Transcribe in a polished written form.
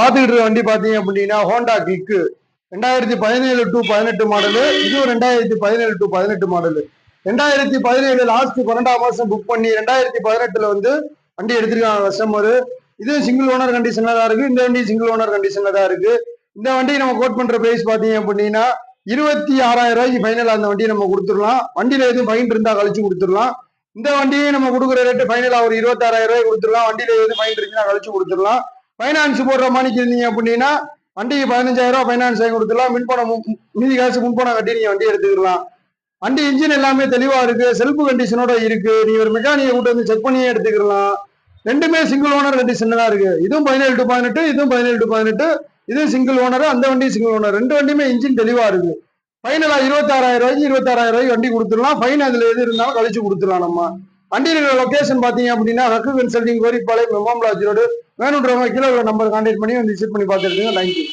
பாத்துக்கிட்டு இருக்க வண்டி பாத்தீங்க அப்படின்னா ஹோண்டா கிக்கு 2017 டு 18 மாடலு. இதுவும் 2017 டு 18 மாடலு. 2017 லாஸ்ட் 12ஆம் மாசம் புக் பண்ணி 2018 வந்து வண்டி எடுத்திருக்காங்க கஸ்டமர். இது சிங்கிள் ஓனர் கண்டிஷன்ல தான் இருக்கு. இந்த வண்டி சிங்கிள் ஓனர் கண்டிஷன்ல தான் இருக்கு. இந்த வண்டி நம்ம கோட் பண்ற பிரைஸ் பாத்தீங்க அப்படின்னா 26,000 ரூபாய்க்கு ஃபைனல் அந்த வண்டியை நம்ம கொடுத்துடலாம். வண்டியில எதுவும் ஃபைன் இருந்தா கழிச்சு கொடுத்துடலாம். இந்த வண்டியை நம்ம கொடுக்குற ரேட்டு ஃபைனலா ஒரு 26,000 ரூபாய் கொடுத்துடலாம். வண்டியில எதுவும் ஃபைன் இருக்குன்னா கழிச்சு கொடுத்துடலாம். ஃபைனான்ஸ் போடுற மாதிரி இருந்தீங்க அப்படின்னா வண்டிக்கு 15,000 ரூபாய் ஃபைனான்ஸ் வாங்கி கொடுத்துடலாம். மின்பணம் மீதி காசு முன்பணம் கட்டி நீங்க வண்டி எடுத்துக்கலாம். வண்டி இன்ஜின் எல்லாமே தெளிவா இருக்கு. செல்ஃப் கண்டிஷனோட இருக்கு. நீங்க ஒரு மெக்கானிக்கை கூட்டு வந்து செக் பண்ணியே எடுத்துக்கலாம். ரெண்டுமே சிங்கிள் ஓனர் கண்டிஷன் தான் இருக்கு. இதுவும் 17 டு 18, இதுவும் 17 டு 18. இதுவும் சிங்கிள் ஓனர், அந்த வண்டி சிங்கிள் ஓனர். ரெண்டு வண்டியுமே இன்ஜின் தெளிவா இருக்கு. ஃபைனலா 26,000 ரூபாய்க்கு 26,000 ரூபாய்க்கு வண்டி கொடுத்துடலாம். ஃபைன் அதுல எது இருந்தாலும் கழிச்சு கொடுத்துடலாம். நம்ம வண்டி இருக்கிற லொகேஷன் பாத்தீங்க அப்படின்னா ஹக்கு கன்சல்டிங் கோரிப்பாளையம் மெமாம் லாட்ஜ் ரோடு. வேணுன்றவங்க கீழே நம்பர் கான்டாக்ட் பண்ணி வந்து விசிட் பண்ணி பார்த்துருக்கீங்க. தேங்க்யூ.